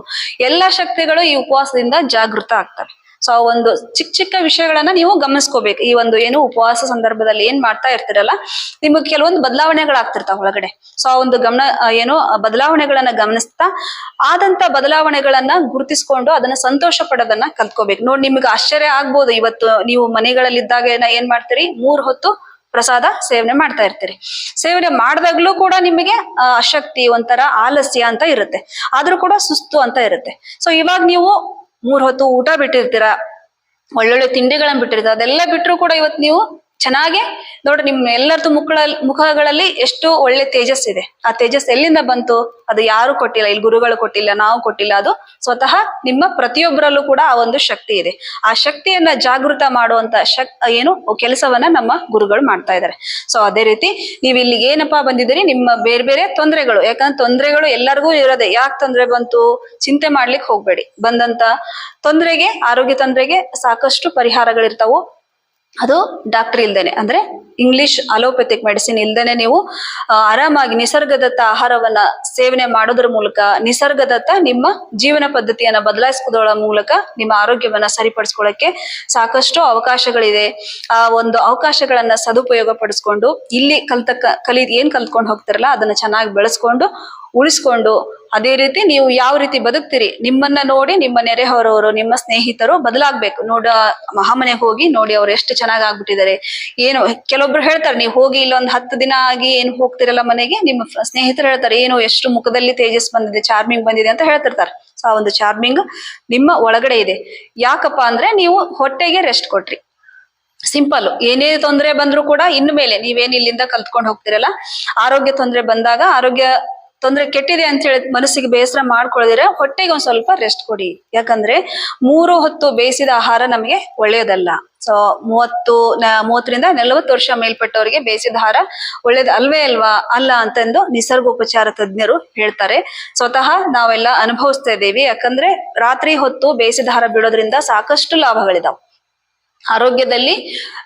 ಎಲ್ಲಾ ಶಕ್ತಿಗಳು ಈ ಉಪವಾಸದಿಂದ ಜಾಗೃತ ಆಗ್ತವೆ. ಸೊ ಒಂದು ಚಿಕ್ಕ ವಿಷಯಗಳನ್ನ ನೀವು ಗಮನಿಸ್ಕೋಬೇಕು. ಈ ಒಂದು ಏನು ಉಪವಾಸ ಸಂದರ್ಭದಲ್ಲಿ ಏನ್ ಮಾಡ್ತಾ ಇರ್ತೀರಲ್ಲ, ನಿಮಗೆ ಕೆಲವೊಂದು ಬದಲಾವಣೆಗಳಾಗ್ತಿರ್ತಾವ ಒಳಗಡೆ. ಸೊ ಆ ಒಂದು ಬದಲಾವಣೆಗಳನ್ನ ಗಮನಿಸ್ತಾ ಆದಂತ ಬದಲಾವಣೆಗಳನ್ನ ಗುರುತಿಸ್ಕೊಂಡು ಅದನ್ನ ಸಂತೋಷ ಪಡೋದನ್ನ ಕಲ್ತ್ಕೋಬೇಕು. ನೋಡಿ, ನಿಮ್ಗೆ ಆಶ್ಚರ್ಯ ಆಗ್ಬೋದು, ಇವತ್ತು ನೀವು ಮನೆಗಳಲ್ಲಿದ್ದಾಗ ಏನ್ ಮಾಡ್ತೀರಿ, 3 ಹೊತ್ತು ಪ್ರಸಾದ ಸೇವನೆ ಮಾಡ್ತಾ ಇರ್ತೀರಿ. ಸೇವನೆ ಮಾಡಿದಾಗ್ಲೂ ಕೂಡ ನಿಮಗೆ ಅಶಕ್ತಿ, ಒಂಥರ ಆಲಸ್ಯ ಅಂತ ಇರುತ್ತೆ, ಆದ್ರೂ ಕೂಡ ಸುಸ್ತು ಅಂತ ಇರುತ್ತೆ. ಸೊ ಇವಾಗ ನೀವು 3 ಹೊತ್ತು ಊಟ ಬಿಟ್ಟಿರ್ತೀರಾ, ಒಳ್ಳೊಳ್ಳೆ ತಿಂಡಿಗಳನ್ನ ಬಿಟ್ಟಿರ್ತೀರ, ಅದೆಲ್ಲ ಬಿಟ್ಟರು ಕೂಡ ಇವತ್ತು ನೀವು ಚೆನ್ನಾಗೆ ನೋಡ್ರಿ, ನಿಮ್ ಎಲ್ಲರದ್ದು ಮುಖಗಳಲ್ಲಿ ಎಷ್ಟು ಒಳ್ಳೆ ತೇಜಸ್ ಇದೆ. ಆ ತೇಜಸ್ ಎಲ್ಲಿಂದ ಬಂತು? ಅದು ಯಾರು ಕೊಟ್ಟಿಲ್ಲ, ಇಲ್ಲಿ ಗುರುಗಳು ಕೊಟ್ಟಿಲ್ಲ, ನಾವು ಕೊಟ್ಟಿಲ್ಲ. ಅದು ಸ್ವತಃ ನಿಮ್ಮ ಪ್ರತಿಯೊಬ್ಬರಲ್ಲೂ ಕೂಡ ಆ ಒಂದು ಶಕ್ತಿ ಇದೆ. ಆ ಶಕ್ತಿಯನ್ನ ಜಾಗೃತ ಮಾಡುವಂತ ಏನು ಕೆಲಸವನ್ನ ನಮ್ಮ ಗುರುಗಳು ಮಾಡ್ತಾ ಇದ್ದಾರೆ. ಸೊ ಅದೇ ರೀತಿ ನೀವು ಇಲ್ಲಿ ಏನಪ್ಪಾ ಬಂದಿದ್ದೀರಿ, ನಿಮ್ಮ ಬೇರೆ ಬೇರೆ ತೊಂದರೆಗಳು, ಯಾಕಂದ್ರೆ ತೊಂದರೆಗಳು ಎಲ್ಲರಿಗೂ ಇರೋದೆ. ಯಾಕೆ ತೊಂದರೆ ಬಂತು ಚಿಂತೆ ಮಾಡ್ಲಿಕ್ಕೆ ಹೋಗ್ಬೇಡಿ. ಬಂದಂತ ತೊಂದರೆಗೆ, ಆರೋಗ್ಯ ತೊಂದರೆಗೆ ಸಾಕಷ್ಟು ಪರಿಹಾರಗಳಿರ್ತಾವು. ಅದು ಡಾಕ್ಟರ್ ಇಲ್ದೇನೆ, ಅಂದ್ರೆ ಇಂಗ್ಲಿಷ್ ಅಲೋಪೆಥಿಕ್ ಮೆಡಿಸಿನ್ ಇಲ್ದೇನೆ ನೀವು ಆರಾಮಾಗಿ ನಿಸರ್ಗದತ್ತ ಆಹಾರವನ್ನ ಸೇವನೆ ಮಾಡೋದ್ರ ಮೂಲಕ, ನಿಸರ್ಗದತ್ತ ನಿಮ್ಮ ಜೀವನ ಪದ್ಧತಿಯನ್ನ ಬದಲಾಯಿಸ್ಕೊಳ್ಳೋ ಮೂಲಕ ನಿಮ್ಮ ಆರೋಗ್ಯವನ್ನ ಸರಿಪಡಿಸ್ಕೊಳ್ಳಕ್ಕೆ ಸಾಕಷ್ಟು ಅವಕಾಶಗಳಿದೆ. ಆ ಒಂದು ಅವಕಾಶಗಳನ್ನ ಸದುಪಯೋಗ ಪಡಿಸ್ಕೊಂಡು ಇಲ್ಲಿ ಏನ್ ಕಲ್ತ್ಕೊಂಡು ಹೋಗ್ತಿರಲ್ಲ ಅದನ್ನ ಚೆನ್ನಾಗಿ ಬೆಳೆಸ್ಕೊಂಡು ಉಳಿಸ್ಕೊಂಡು, ಅದೇ ರೀತಿ ನೀವು ಯಾವ ರೀತಿ ಬದುಕ್ತೀರಿ, ನಿಮ್ಮನ್ನ ನೋಡಿ ನಿಮ್ಮ ನೆರೆಹೊರವರು, ನಿಮ್ಮ ಸ್ನೇಹಿತರು ಬದಲಾಗ್ಬೇಕು. ಮಹಾಮನೆಗೆ ಹೋಗಿ ನೋಡಿ ಅವ್ರು ಎಷ್ಟು ಚೆನ್ನಾಗಿ ಆಗ್ಬಿಟ್ಟಿದ್ದಾರೆ. ಏನು ಕೆಲವೊಬ್ರು ಹೇಳ್ತಾರೆ, ನೀವು ಹೋಗಿ ಇಲ್ಲೊಂದ್ 10 ದಿನ ಆಗಿ ಏನು ಹೋಗ್ತಿರಲ್ಲ ಮನೆಗೆ, ನಿಮ್ಮ ಸ್ನೇಹಿತರು ಹೇಳ್ತಾರೆ ಏನು ಎಷ್ಟು ಮುಖದಲ್ಲಿ ತೇಜಸ್ ಬಂದಿದೆ, ಚಾರ್ಮಿಂಗ್ ಬಂದಿದೆ ಅಂತ ಹೇಳ್ತಿರ್ತಾರೆ. ಸೊ ಆ ಒಂದು ಚಾರ್ಮಿಂಗ್ ನಿಮ್ಮ ಒಳಗಡೆ ಇದೆ. ಯಾಕಪ್ಪ ಅಂದ್ರೆ ನೀವು ಹೊಟ್ಟೆಗೆ ರೆಸ್ಟ್ ಕೊಟ್ರಿ. ಸಿಂಪಲ್. ಏನೇ ತೊಂದರೆ ಬಂದ್ರು ಕೂಡ ಇನ್ಮೇಲೆ ನೀವೇನ್ ಇಲ್ಲಿಂದ ಕಲ್ತ್ಕೊಂಡು ಹೋಗ್ತಿರಲ್ಲ, ಆರೋಗ್ಯ ತೊಂದರೆ ಬಂದಾಗ, ಆರೋಗ್ಯ ತೊಂದರೆ ಕೆಟ್ಟಿದೆ ಅಂತ ಹೇಳಿ ಮನಸ್ಸಿಗೆ ಬೇಸರ ಮಾಡ್ಕೊಳ್ಳದಿರ ಹೊಟ್ಟೆಗೆ ಒಂದ್ ಸ್ವಲ್ಪ ರೆಸ್ಟ್ ಕೊಡಿ. ಯಾಕಂದ್ರೆ 3 ಹೊತ್ತು ಬೇಯಿಸಿದ ಆಹಾರ ನಮಗೆ ಒಳ್ಳೆಯದಲ್ಲ. ಸೊ 30ರಿಂದ 40 ವರ್ಷ ಮೇಲ್ಪಟ್ಟವರಿಗೆ ಬೇಯಿಸಿದ ಆಹಾರ ಒಳ್ಳೇದು ಅಲ್ವೇ ಅಲ್ವಾ? ಅಲ್ಲ ಅಂತಂದು ನಿಸರ್ಗೋಪಚಾರ ತಜ್ಞರು ಹೇಳ್ತಾರೆ. ಸ್ವತಃ ನಾವೆಲ್ಲ ಅನುಭವಿಸ್ತಾ ಇದ್ದೀವಿ. ಯಾಕಂದ್ರೆ ರಾತ್ರಿ ಹೊತ್ತು ಬೇಯಿಸಿದ ಆಹಾರ ಬಿಡೋದ್ರಿಂದ ಸಾಕಷ್ಟು ಲಾಭಗಳಿದಾವೆ ಆರೋಗ್ಯದಲ್ಲಿ.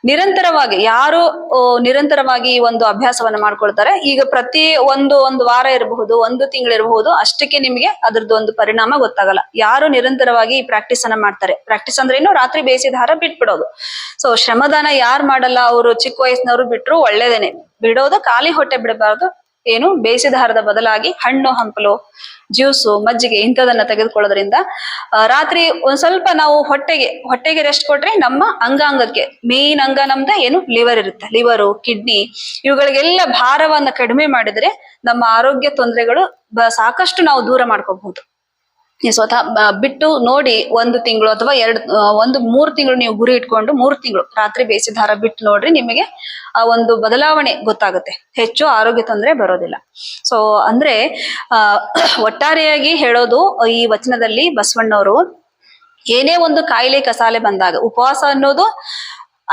ನಿರಂತರವಾಗಿ ಯಾರು ನಿರಂತರವಾಗಿ ಈ ಒಂದು ಅಭ್ಯಾಸವನ್ನ ಮಾಡ್ಕೊಳ್ತಾರೆ, ಈಗ ಪ್ರತಿ ಒಂದು ವಾರ ಇರಬಹುದು, 1 ತಿಂಗಳಿರಬಹುದು, ಅಷ್ಟಕ್ಕೆ ನಿಮಗೆ ಅದ್ರದ್ದು ಒಂದು ಪರಿಣಾಮ ಗೊತ್ತಾಗಲ್ಲ. ಯಾರು ನಿರಂತರವಾಗಿ ಈ ಪ್ರಾಕ್ಟೀಸ್ ಅನ್ನ ಮಾಡ್ತಾರೆ, ಪ್ರಾಕ್ಟೀಸ್ ಅಂದ್ರೆ ಏನು, ರಾತ್ರಿ ಬೇಯಿಸಿದ ಆಹಾರ ಬಿಟ್ಬಿಡೋದು. ಸೊ ಶ್ರಮದಾನ ಯಾರು ಮಾಡಲ್ಲ, ಅವರು ಚಿಕ್ಕ ವಯಸ್ಸಿನವರು ಬಿಟ್ರು ಒಳ್ಳೇದೇನೆ. ಬಿಡೋದು ಖಾಲಿ ಹೊಟ್ಟೆ ಬಿಡಬಾರ್ದು. ಏನು ಬೇಯಿಸಿದ ಆಹಾರದ ಬದಲಾಗಿ ಹಣ್ಣು ಹಂಪಲು, ಜ್ಯೂಸು, ಮಜ್ಜಿಗೆ ಇಂಥದನ್ನ ತೆಗೆದುಕೊಳ್ಳೋದ್ರಿಂದ ರಾತ್ರಿ ಒಂದ್ ಸ್ವಲ್ಪ ನಾವು ಹೊಟ್ಟೆಗೆ ರೆಸ್ಟ್ ಕೊಟ್ರೆ ನಮ್ಮ ಅಂಗಾಂಗಕ್ಕೆ, ಮೇನ್ ಅಂಗ ನಮ್ದ ಏನು ಲಿವರ್ ಇರುತ್ತೆ, ಲಿವರು, ಕಿಡ್ನಿ, ಇವುಗಳಿಗೆಲ್ಲ ಭಾರವನ್ನ ಕಡಿಮೆ ಮಾಡಿದ್ರೆ ನಮ್ಮ ಆರೋಗ್ಯ ತೊಂದರೆಗಳು ಸಾಕಷ್ಟು ನಾವು ದೂರ ಮಾಡ್ಕೋಬಹುದು. ಸ್ವತಃ ಬಿಟ್ಟು ನೋಡಿ 1 ತಿಂಗಳು ಅಥವಾ 3 ತಿಂಗಳು ನೀವು ಗುರಿ ಇಟ್ಕೊಂಡು 3 ತಿಂಗಳು ರಾತ್ರಿ ಬೇಯಿಸಿದ ಆಹಾರ ಬಿಟ್ಟು ನೋಡ್ರಿ, ನಿಮಗೆ ಆ ಒಂದು ಬದಲಾವಣೆ ಗೊತ್ತಾಗುತ್ತೆ. ಹೆಚ್ಚು ಆರೋಗ್ಯ ತೊಂದರೆ ಬರೋದಿಲ್ಲ. ಸೊ ಅಂದ್ರೆ ಒಟ್ಟಾರೆಯಾಗಿ ಹೇಳೋದು, ಈ ವಚನದಲ್ಲಿ ಬಸವಣ್ಣವರು ಏನೇ ಒಂದು ಕಾಯಿಲೆ ಕಸಾಲೆ ಬಂದಾಗ ಉಪವಾಸ ಅನ್ನೋದು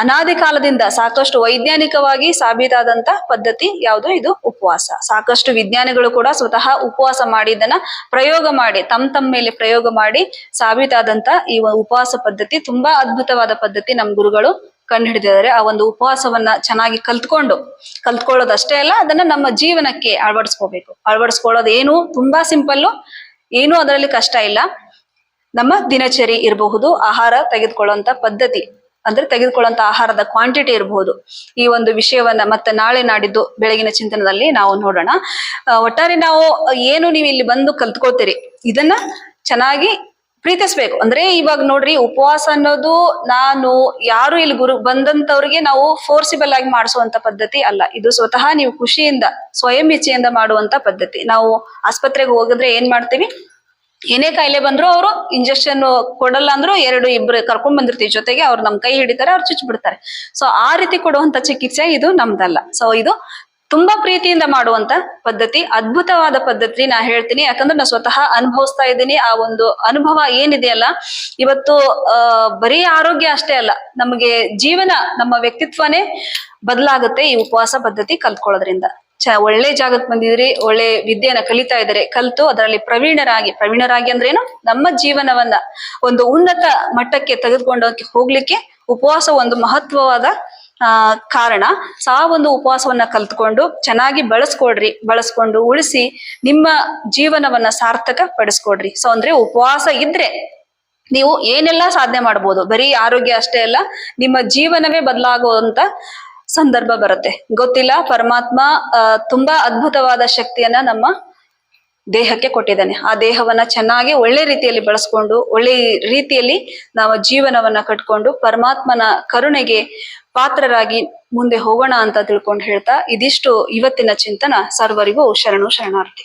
ಅನಾದಿ ಕಾಲದಿಂದ ಸಾಕಷ್ಟು ವೈಜ್ಞಾನಿಕವಾಗಿ ಸಾಬೀತಾದಂತ ಪದ್ಧತಿ ಯಾವುದು? ಇದು ಉಪವಾಸ. ಸಾಕಷ್ಟು ವಿಜ್ಞಾನಿಗಳು ಕೂಡ ಸ್ವತಃ ಉಪವಾಸ ಮಾಡಿ ಇದನ್ನ ಪ್ರಯೋಗ ಮಾಡಿ ತಮ್ಮ ಮೇಲೆ ಪ್ರಯೋಗ ಮಾಡಿ ಸಾಬೀತಾದಂತ ಈ ಉಪವಾಸ ಪದ್ಧತಿ ತುಂಬಾ ಅದ್ಭುತವಾದ ಪದ್ಧತಿ ನಮ್ಮ ಗುರುಗಳು ಕಂಡು ಹಿಡಿದಿದ್ದಾರೆ. ಆ ಒಂದು ಉಪವಾಸವನ್ನ ಚೆನ್ನಾಗಿ ಕಲ್ತ್ಕೊಳ್ಳೋದಷ್ಟೇ ಅಲ್ಲ, ಅದನ್ನ ನಮ್ಮ ಜೀವನಕ್ಕೆ ಅಳವಡಿಸ್ಕೊಳ್ಳೋದು ಏನು ತುಂಬಾ ಸಿಂಪಲ್ಲು, ಏನು ಅದರಲ್ಲಿ ಕಷ್ಟ ಇಲ್ಲ. ನಮ್ಮ ದಿನಚರಿ ಇರಬಹುದು, ಆಹಾರ ತೆಗೆದುಕೊಳ್ಳುವಂತ ಪದ್ಧತಿ ಅಂದ್ರೆ ತೆಗೆದುಕೊಳ್ಳುವಂತ ಆಹಾರದ ಕ್ವಾಂಟಿಟಿ ಇರಬಹುದು. ಈ ಒಂದು ವಿಷಯವನ್ನ ಮತ್ತೆ ನಾಳೆ ನಾಡಿದ್ದು ಬೆಳಗಿನ ಚಿಂತನದಲ್ಲಿ ನಾವು ನೋಡೋಣ. ಒಟ್ಟಾರೆ ನಾವು ಏನು ನೀವು ಇಲ್ಲಿ ಬಂದು ಕಲ್ತ್ಕೊಳ್ತೀರಿ ಇದನ್ನ ಚೆನ್ನಾಗಿ ಪ್ರೀತಿಸ್ಬೇಕು. ಅಂದ್ರೆ ಇವಾಗ ನೋಡ್ರಿ, ಉಪವಾಸ ಅನ್ನೋದು ಯಾರು ಇಲ್ಲಿ ಬಂದಂತವ್ರಿಗೆ ನಾವು ಫೋರ್ಸಿಬಲ್ ಆಗಿ ಮಾಡಿಸುವಂತ ಪದ್ಧತಿ ಅಲ್ಲ. ಇದು ಸ್ವತಃ ನೀವು ಖುಷಿಯಿಂದ ಸ್ವಯಂ ಇಚ್ಛೆಯಿಂದ ಮಾಡುವಂತ ಪದ್ಧತಿ. ನಾವು ಆಸ್ಪತ್ರೆಗೆ ಹೋಗಿದ್ರೆ ಏನ್ ಮಾಡ್ತೀವಿ, ಏನೇ ಕಾಯಿಲೆ ಬಂದ್ರು ಅವರು ಇಂಜೆಕ್ಷನ್ ಕೊಡಲ್ಲ ಅಂದ್ರು 2-2 ಕರ್ಕೊಂಡ್ ಬಂದಿರ್ತೀವಿ ಜೊತೆಗೆ, ಅವ್ರು ನಮ್ ಕೈ ಹಿಡಿತಾರೆ, ಅವ್ರು ಚುಚ್ಚಿ ಬಿಡ್ತಾರೆ. ಸೊ ಆ ರೀತಿ ಕೊಡುವಂತ ಚಿಕಿತ್ಸೆ ಇದು ನಮ್ದಲ್ಲ. ಸೊ ಇದು ತುಂಬಾ ಪ್ರೀತಿಯಿಂದ ಮಾಡುವಂತ ಪದ್ಧತಿ, ಅದ್ಭುತವಾದ ಪದ್ಧತಿ ನಾ ಹೇಳ್ತೀನಿ. ಯಾಕಂದ್ರೆ ನಾ ಸ್ವತಃ ಅನುಭವಿಸ್ತಾ ಇದ್ದೀನಿ. ಆ ಒಂದು ಅನುಭವ ಏನಿದೆಯಲ್ಲ, ಇವತ್ತು ಬರೀ ಆರೋಗ್ಯ ಅಷ್ಟೇ ಅಲ್ಲ, ನಮಗೆ ಜೀವನ, ನಮ್ಮ ವ್ಯಕ್ತಿತ್ವನೇ ಬದಲಾಗುತ್ತೆ ಈ ಉಪವಾಸ ಪದ್ಧತಿ ಕಲ್ತ್ಕೊಳ್ಳೋದ್ರಿಂದ. ಒಳ್ಳೆ ಜಾಗಕ್ಕೆ ಬಂದಿದ್ರಿ, ಒಳ್ಳೆ ವಿದ್ಯೆಯನ್ನ ಕಲಿತಾ ಇದ್ದಾರೆ, ಕಲ್ತು ಅದರಲ್ಲಿ ಪ್ರವೀಣರಾಗಿ ಅಂದ್ರೆ ಏನು, ನಮ್ಮ ಜೀವನವನ್ನ ಒಂದು ಉನ್ನತ ಮಟ್ಟಕ್ಕೆ ತೆಗೆದುಕೊಂಡು ಹೋಗ್ಲಿಕ್ಕೆ ಉಪವಾಸ ಒಂದು ಮಹತ್ವವಾದ ಕಾರಣ. ಆ ಒಂದು ಉಪವಾಸವನ್ನ ಕಲ್ತ್ಕೊಂಡು ಚೆನ್ನಾಗಿ ಬಳಸ್ಕೊಂಡು ಉಳಿಸಿ ನಿಮ್ಮ ಜೀವನವನ್ನ ಸಾರ್ಥಕ ಪಡಿಸ್ಕೊಡ್ರಿ. ಸೊ ಅಂದ್ರೆ ಉಪವಾಸ ಇದ್ರೆ ನೀವು ಏನೆಲ್ಲಾ ಸಾಧನೆ ಮಾಡ್ಬೋದು. ಬರೀ ಆರೋಗ್ಯ ಅಷ್ಟೇ ಅಲ್ಲ, ನಿಮ್ಮ ಜೀವನವೇ ಬದಲಾಗುವಂತ ಸಂದರ್ಭ ಬರುತ್ತೆ. ಗೊತ್ತಿಲ್ಲ, ಪರಮಾತ್ಮ ತುಂಬಾ ಅದ್ಭುತವಾದ ಶಕ್ತಿಯನ್ನ ನಮ್ಮ ದೇಹಕ್ಕೆ ಕೊಟ್ಟಿದ್ದಾನೆ. ಆ ದೇಹವನ್ನ ಚೆನ್ನಾಗಿ ಒಳ್ಳೆ ರೀತಿಯಲ್ಲಿ ಬಳಸ್ಕೊಂಡು ಒಳ್ಳೆ ರೀತಿಯಲ್ಲಿ ನಾವು ಜೀವನವನ್ನ ಕಟ್ಕೊಂಡು ಪರಮಾತ್ಮನ ಕರುಣೆಗೆ ಪಾತ್ರರಾಗಿ ಮುಂದೆ ಹೋಗೋಣ ಅಂತ ತಿಳ್ಕೊಂಡು ಹೇಳ್ತಾ, ಇದಿಷ್ಟು ಇವತ್ತಿನ ಚಿಂತನ. ಸರ್ವರಿಗೂ ಶರಣಾರ್ಥಿ.